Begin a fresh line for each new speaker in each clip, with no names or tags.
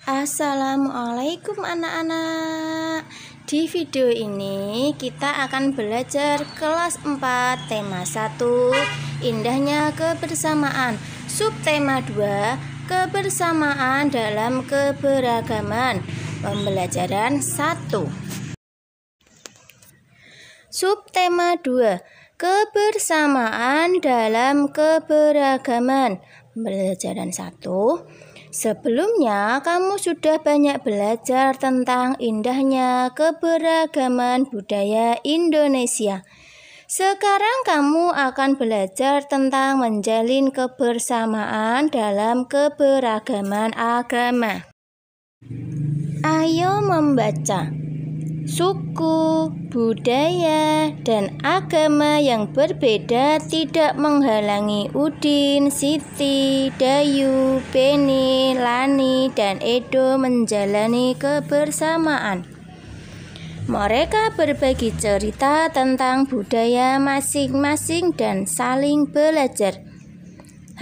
Assalamualaikum anak-anak. Di video ini kita akan belajar kelas 4 tema 1 indahnya kebersamaan, subtema 2 kebersamaan dalam keberagaman. Pembelajaran 1. Subtema 2 kebersamaan dalam keberagaman. Pembelajaran 1. Sebelumnya, kamu sudah banyak belajar tentang indahnya keberagaman budaya Indonesia. Sekarang kamu akan belajar tentang menjalin kebersamaan dalam keberagaman agama. Ayo membaca. Suku, budaya, dan agama yang berbeda tidak menghalangi Udin, Siti, Dayu, Beni, Lani, dan Edo menjalani kebersamaan. Mereka berbagi cerita tentang budaya masing-masing dan saling belajar.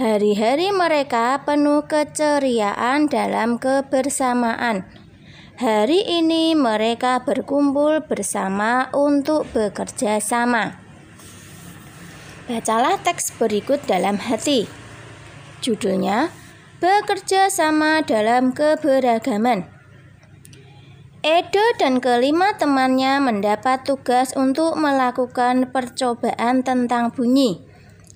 Hari-hari mereka penuh keceriaan dalam kebersamaan. Hari ini mereka berkumpul bersama untuk bekerja sama. Bacalah teks berikut dalam hati. Judulnya, Bekerja Sama Dalam Keberagaman. Edo dan kelima temannya mendapat tugas untuk melakukan percobaan tentang bunyi.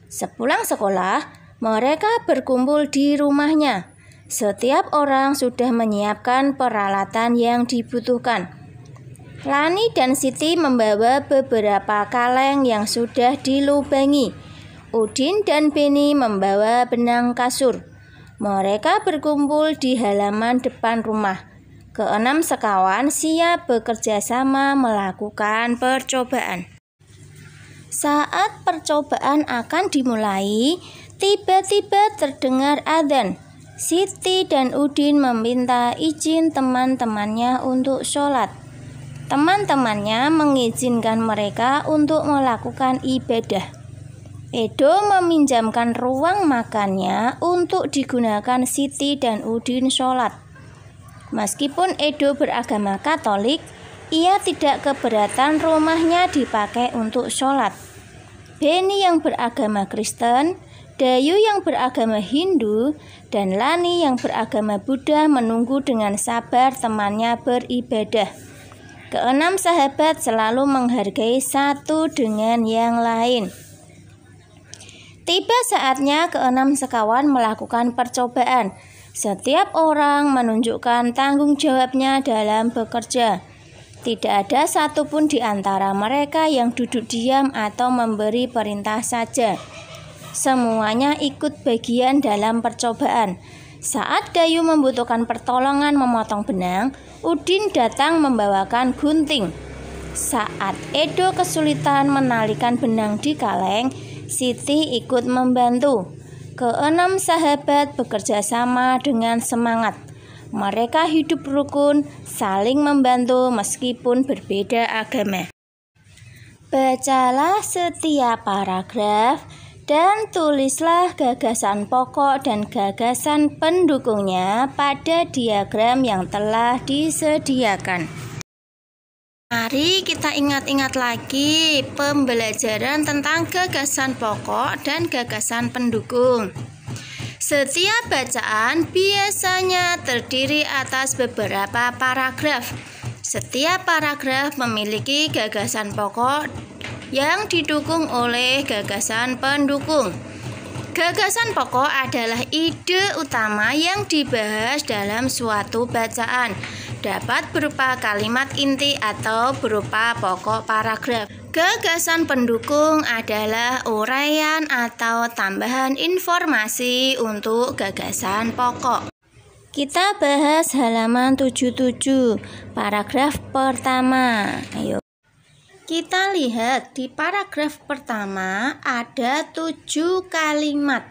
Sepulang sekolah, mereka berkumpul di rumahnya. Setiap orang sudah menyiapkan peralatan yang dibutuhkan. Lani dan Siti membawa beberapa kaleng yang sudah dilubangi. Udin dan Beni membawa benang kasur. Mereka berkumpul di halaman depan rumah. Keenam sekawan siap bekerja sama melakukan percobaan. Saat percobaan akan dimulai, tiba-tiba terdengar adzan. Siti dan Udin meminta izin teman-temannya untuk sholat. Teman-temannya mengizinkan mereka untuk melakukan ibadah. Edo meminjamkan ruang makannya untuk digunakan Siti dan Udin sholat. Meskipun Edo beragama Katolik, ia tidak keberatan rumahnya dipakai untuk sholat. Beni yang beragama Kristen, Dayu yang beragama Hindu, dan Lani yang beragama Buddha menunggu dengan sabar temannya beribadah. Keenam sahabat selalu menghargai satu dengan yang lain. Tiba saatnya keenam sekawan melakukan percobaan. Setiap orang menunjukkan tanggung jawabnya dalam bekerja. Tidak ada satupun di antara mereka yang duduk diam atau memberi perintah saja. Semuanya ikut bagian dalam percobaan. Saat Dayu membutuhkan pertolongan memotong benang, Udin datang membawakan gunting. Saat Edo kesulitan menalikan benang di kaleng, Siti ikut membantu. Keenam sahabat bekerja sama dengan semangat. Mereka hidup rukun, saling membantu meskipun berbeda agama. Bacalah setiap paragraf dan tulislah gagasan pokok dan gagasan pendukungnya pada diagram yang telah disediakan. Mari kita ingat-ingat lagi pembelajaran tentang gagasan pokok dan gagasan pendukung. Setiap bacaan biasanya terdiri atas beberapa paragraf. Setiap paragraf memiliki gagasan pokok yang didukung oleh gagasan pendukung. Gagasan pokok adalah ide utama yang dibahas dalam suatu bacaan. Dapat berupa kalimat inti atau berupa pokok paragraf. Gagasan pendukung adalah uraian atau tambahan informasi untuk gagasan pokok. Kita bahas halaman 77, paragraf pertama. Ayo. Kita lihat di paragraf pertama ada 7 kalimat.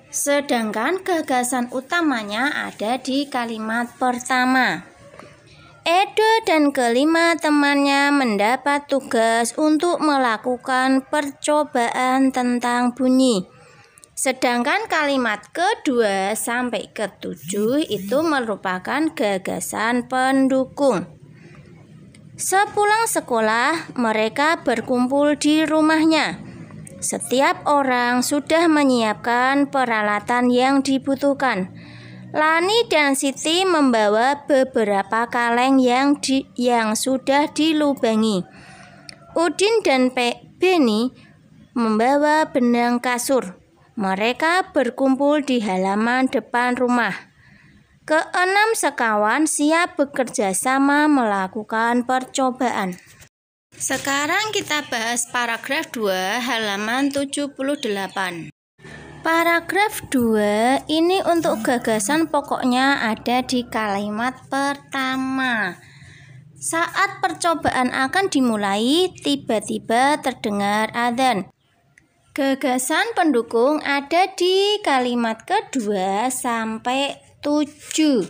Sedangkan gagasan utamanya ada di kalimat pertama. Edo dan kelima temannya mendapat tugas untuk melakukan percobaan tentang bunyi. Sedangkan kalimat kedua sampai ketujuh itu merupakan gagasan pendukung. Sepulang sekolah, mereka berkumpul di rumahnya. Setiap orang sudah menyiapkan peralatan yang dibutuhkan. Lani dan Siti membawa beberapa kaleng yang sudah dilubangi. Udin dan Beni membawa benang kasur. Mereka berkumpul di halaman depan rumah. Keenam sekawan siap bekerja sama melakukan percobaan. Sekarang kita bahas paragraf 2 halaman 78. Paragraf 2 ini untuk gagasan pokoknya ada di kalimat pertama. Saat percobaan akan dimulai, tiba-tiba terdengar adzan. Gagasan pendukung ada di kalimat kedua sampai 7.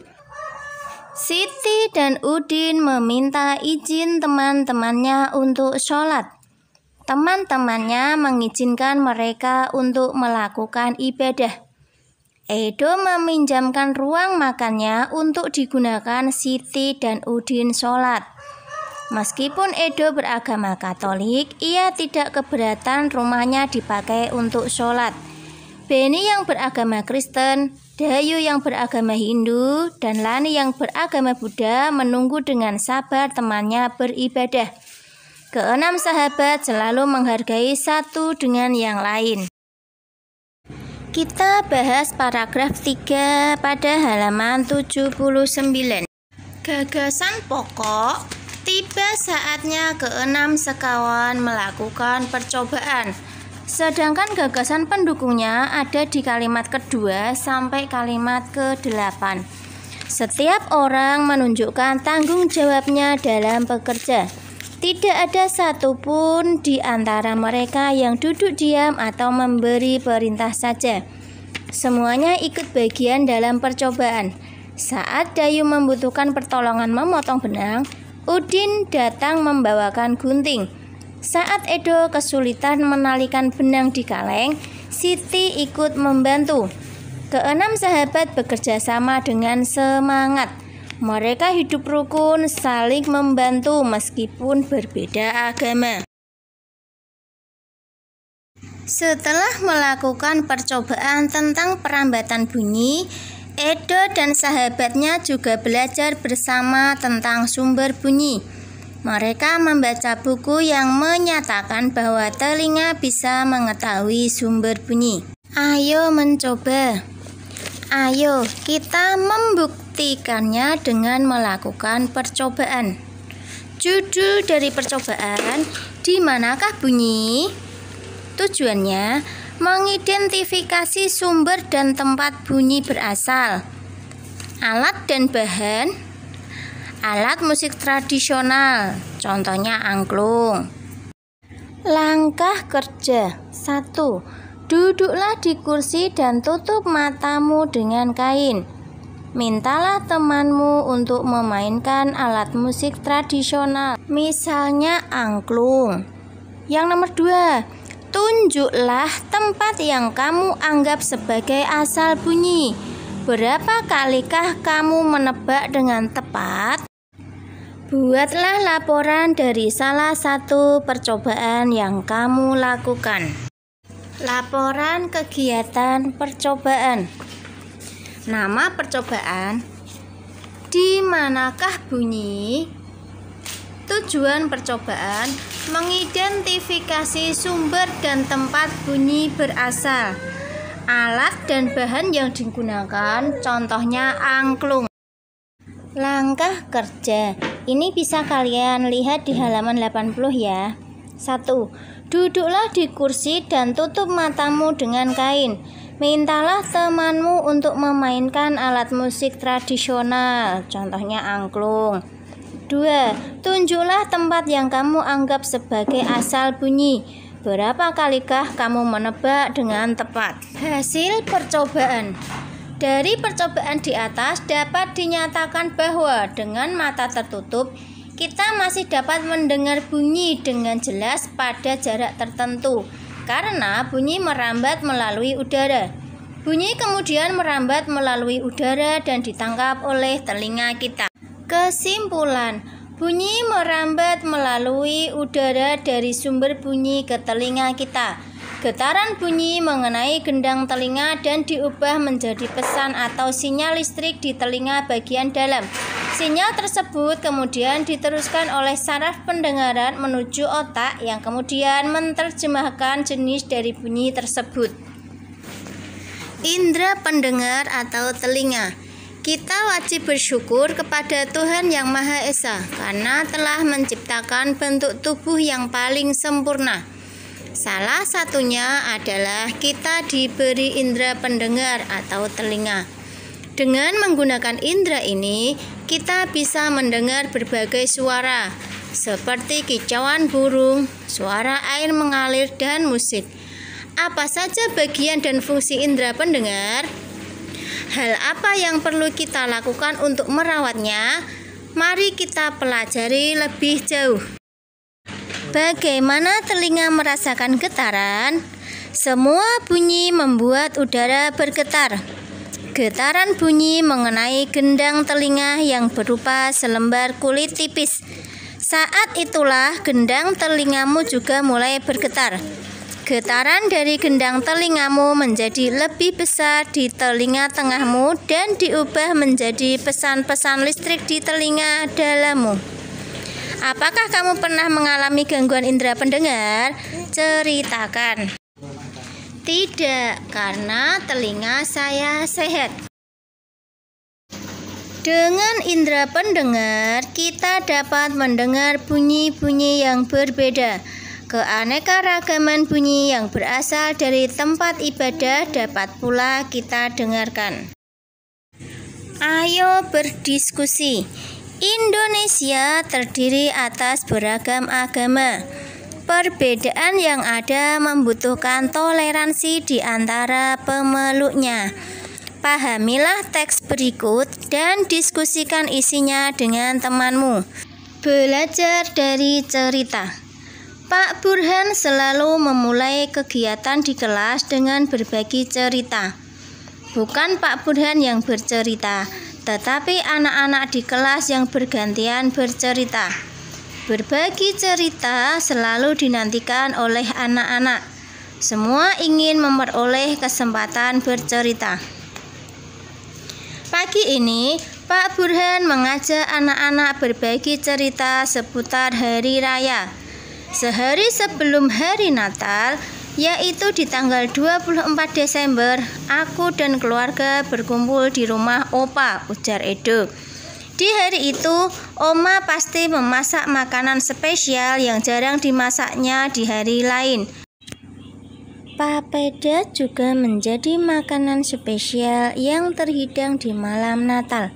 Siti dan Udin meminta izin teman-temannya untuk sholat. Teman-temannya mengizinkan mereka untuk melakukan ibadah. Edo meminjamkan ruang makannya untuk digunakan Siti dan Udin sholat. Meskipun Edo beragama Katolik, ia tidak keberatan rumahnya dipakai untuk sholat. Beni yang beragama Kristen, Dayu yang beragama Hindu, dan Lani yang beragama Buddha menunggu dengan sabar temannya beribadah. Keenam sahabat selalu menghargai satu dengan yang lain. Kita bahas paragraf 3 pada halaman 79. Gagasan pokok, tiba saatnya keenam sekawan melakukan percobaan. Sedangkan gagasan pendukungnya ada di kalimat kedua sampai kalimat ke-8. Setiap orang menunjukkan tanggung jawabnya dalam bekerja. Tidak ada satupun di antara mereka yang duduk diam atau memberi perintah saja. Semuanya ikut bagian dalam percobaan. Saat Dayu membutuhkan pertolongan memotong benang, Udin datang membawakan gunting. Saat Edo kesulitan menalikan benang di kaleng, Siti ikut membantu. Keenam sahabat bekerja sama dengan semangat. Mereka hidup rukun, saling membantu meskipun berbeda agama. Setelah melakukan percobaan tentang perambatan bunyi, Edo dan sahabatnya juga belajar bersama tentang sumber bunyi. Mereka membaca buku yang menyatakan bahwa telinga bisa mengetahui sumber bunyi. Ayo mencoba. Ayo kita membuktikannya dengan melakukan percobaan. Judul dari percobaan, di manakah bunyi? Tujuannya mengidentifikasi sumber dan tempat bunyi berasal. Alat dan bahan, alat musik tradisional, contohnya angklung. Langkah kerja 1. Duduklah di kursi dan tutup matamu dengan kain. Mintalah temanmu untuk memainkan alat musik tradisional, misalnya angklung. Yang nomor 2, tunjuklah tempat yang kamu anggap sebagai asal bunyi. Berapa kalikah kamu menebak dengan tepat? Buatlah laporan dari salah satu percobaan yang kamu lakukan. Laporan kegiatan percobaan. Nama percobaan, di manakah bunyi? Tujuan percobaan, mengidentifikasi sumber dan tempat bunyi berasal. Alat dan bahan yang digunakan, contohnya angklung. Langkah kerja, ini bisa kalian lihat di halaman 80 ya. 1. Duduklah di kursi dan tutup matamu dengan kain. Mintalah temanmu untuk memainkan alat musik tradisional, contohnya angklung. 2. Tunjuklah tempat yang kamu anggap sebagai asal bunyi. Berapa kalikah kamu menebak dengan tepat? Hasil percobaan. Dari percobaan di atas dapat dinyatakan bahwa dengan mata tertutup, kita masih dapat mendengar bunyi dengan jelas pada jarak tertentu. karena bunyi merambat melalui udara. Bunyi kemudian merambat melalui udara dan ditangkap oleh telinga kita. Kesimpulan, bunyi merambat melalui udara dari sumber bunyi ke telinga kita. Getaran bunyi mengenai gendang telinga dan diubah menjadi pesan atau sinyal listrik di telinga bagian dalam. Sinyal tersebut kemudian diteruskan oleh saraf pendengaran menuju otak yang kemudian menerjemahkan jenis dari bunyi tersebut. Indra pendengar atau telinga. Kita wajib bersyukur kepada Tuhan Yang Maha Esa karena telah menciptakan bentuk tubuh yang paling sempurna. Salah satunya adalah kita diberi indra pendengar atau telinga. Dengan menggunakan indra ini, kita bisa mendengar berbagai suara seperti kicauan burung, suara air mengalir, dan musik. Apa saja bagian dan fungsi indra pendengar? Hal apa yang perlu kita lakukan untuk merawatnya? Mari kita pelajari lebih jauh. Bagaimana telinga merasakan getaran? Semua bunyi membuat udara bergetar. Getaran bunyi mengenai gendang telinga yang berupa selembar kulit tipis. Saat itulah gendang telingamu juga mulai bergetar. Getaran dari gendang telingamu menjadi lebih besar di telinga tengahmu dan diubah menjadi pesan-pesan listrik di telinga dalammu. Apakah kamu pernah mengalami gangguan indera pendengar? Ceritakan. Tidak, karena telinga saya sehat. Dengan indera pendengar, kita dapat mendengar bunyi-bunyi yang berbeda. Keanekaragaman bunyi yang berasal dari tempat ibadah dapat pula kita dengarkan. Ayo berdiskusi. Indonesia terdiri atas beragam agama. Perbedaan yang ada membutuhkan toleransi di antara pemeluknya. Pahamilah teks berikut dan diskusikan isinya dengan temanmu. Belajar dari cerita. Pak Burhan selalu memulai kegiatan di kelas dengan berbagi cerita. Bukan Pak Burhan yang bercerita, tetapi anak-anak di kelas yang bergantian bercerita. Berbagi cerita selalu dinantikan oleh anak-anak. Semua ingin memperoleh kesempatan bercerita. Pagi ini, Pak Burhan mengajak anak-anak berbagi cerita seputar hari raya. Sehari sebelum hari Natal, yaitu di tanggal 24 Desember, aku dan keluarga berkumpul di rumah Opa, ujar Edo. Di hari itu, Oma pasti memasak makanan spesial yang jarang dimasaknya di hari lain. Papeda juga menjadi makanan spesial yang terhidang di malam Natal.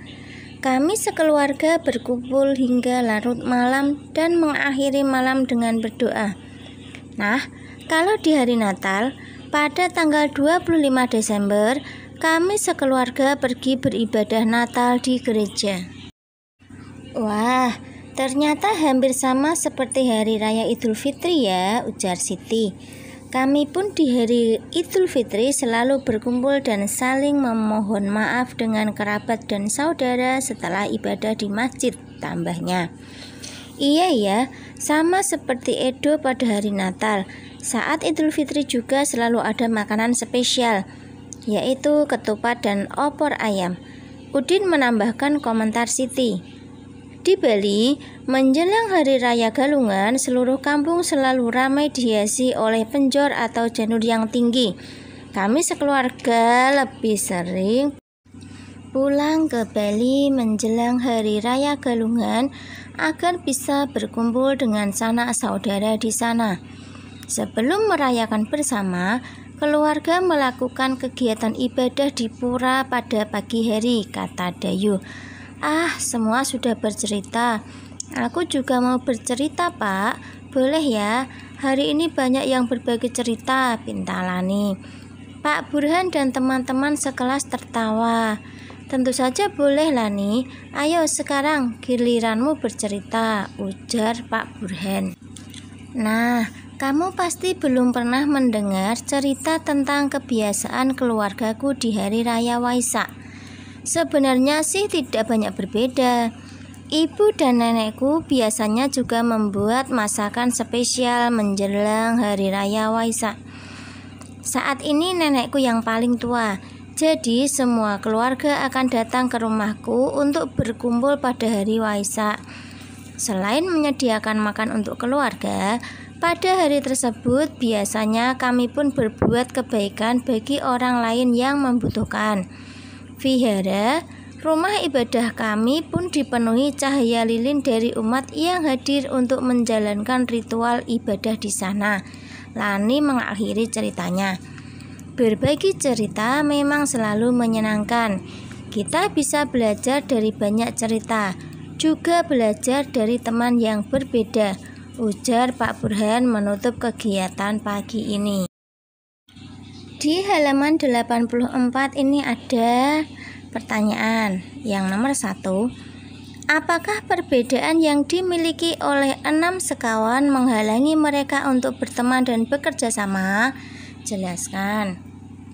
Kami sekeluarga berkumpul hingga larut malam dan mengakhiri malam dengan berdoa. Nah, kalau di hari Natal, pada tanggal 25 Desember, kami sekeluarga pergi beribadah Natal di gereja. Wah, ternyata hampir sama seperti hari raya Idul Fitri ya, ujar Siti. Kami pun di hari Idul Fitri selalu berkumpul dan saling memohon maaf dengan kerabat dan saudara setelah ibadah di masjid, tambahnya. Iya ya, sama seperti Edo pada hari Natal. Saat Idul Fitri juga selalu ada makanan spesial, yaitu ketupat dan opor ayam. Udin menambahkan komentar Siti. Di Bali, menjelang Hari Raya Galungan, seluruh kampung selalu ramai dihiasi oleh penjor atau janur yang tinggi. Kami sekeluarga lebih sering pulang ke Bali menjelang Hari Raya Galungan agar bisa berkumpul dengan sanak saudara di sana. Sebelum merayakan bersama, keluarga melakukan kegiatan ibadah di pura pada pagi hari, kata Dayu. Ah, semua sudah bercerita. Aku juga mau bercerita, Pak. Boleh ya? Hari ini banyak yang berbagi cerita, pinta Lani. Pak Burhan dan teman-teman sekelas tertawa. Tentu saja boleh, Lani. Ayo sekarang giliranmu bercerita, ujar Pak Burhan. Nah, Kamu pasti belum pernah mendengar cerita tentang kebiasaan keluargaku di Hari Raya Waisak. Sebenarnya sih tidak banyak berbeda. Ibu dan nenekku biasanya juga membuat masakan spesial menjelang Hari Raya Waisak. Saat ini nenekku yang paling tua, jadi semua keluarga akan datang ke rumahku untuk berkumpul pada hari Waisak. Selain menyediakan makan untuk keluarga, pada hari tersebut biasanya kami pun berbuat kebaikan bagi orang lain yang membutuhkan. Vihara, rumah ibadah kami pun dipenuhi cahaya lilin dari umat yang hadir untuk menjalankan ritual ibadah di sana. Lani mengakhiri ceritanya. Berbagi cerita memang selalu menyenangkan. Kita bisa belajar dari banyak cerita, juga belajar dari teman yang berbeda, ujar Pak Burhan menutup kegiatan pagi ini. Di halaman 84 ini ada pertanyaan yang nomor 1. Apakah perbedaan yang dimiliki oleh 6 sekawan menghalangi mereka untuk berteman dan bekerja sama? Jelaskan.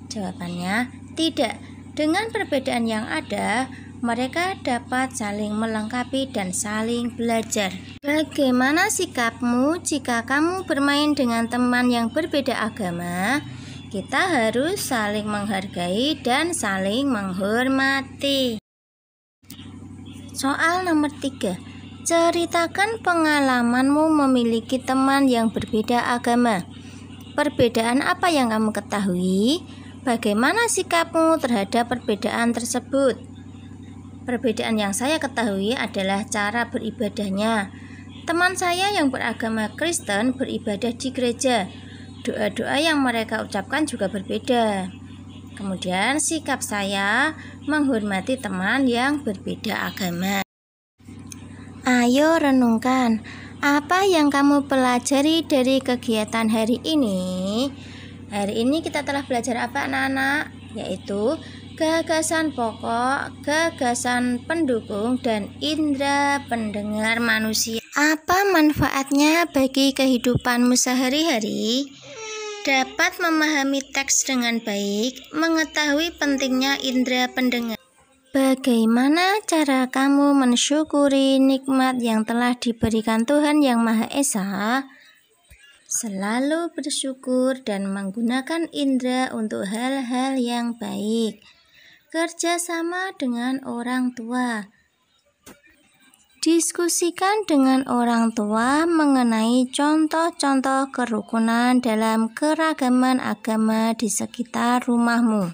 Jawabannya, tidak. Dengan perbedaan yang ada, mereka dapat saling melengkapi dan saling belajar. Bagaimana sikapmu jika kamu bermain dengan teman yang berbeda agama? Kita harus saling menghargai dan saling menghormati. Soal nomor 3. Ceritakan pengalamanmu memiliki teman yang berbeda agama. Perbedaan apa yang kamu ketahui? Bagaimana sikapmu terhadap perbedaan tersebut? Perbedaan yang saya ketahui adalah cara beribadahnya. Teman saya yang beragama Kristen beribadah di gereja. Doa-doa yang mereka ucapkan juga berbeda. Kemudian sikap saya menghormati teman yang berbeda agama. Ayo renungkan, apa yang kamu pelajari dari kegiatan hari ini? Hari ini kita telah belajar apa anak-anak? Yaitu gagasan pokok, gagasan pendukung, dan indera pendengar manusia. Apa manfaatnya bagi kehidupanmu sehari-hari? Dapat memahami teks dengan baik, mengetahui pentingnya indera pendengar. Bagaimana cara kamu mensyukuri nikmat yang telah diberikan Tuhan Yang Maha Esa? Selalu bersyukur dan menggunakan indera untuk hal-hal yang baik. Kerjasama dengan orang tua. Diskusikan dengan orang tua mengenai contoh-contoh kerukunan dalam keragaman agama di sekitar rumahmu.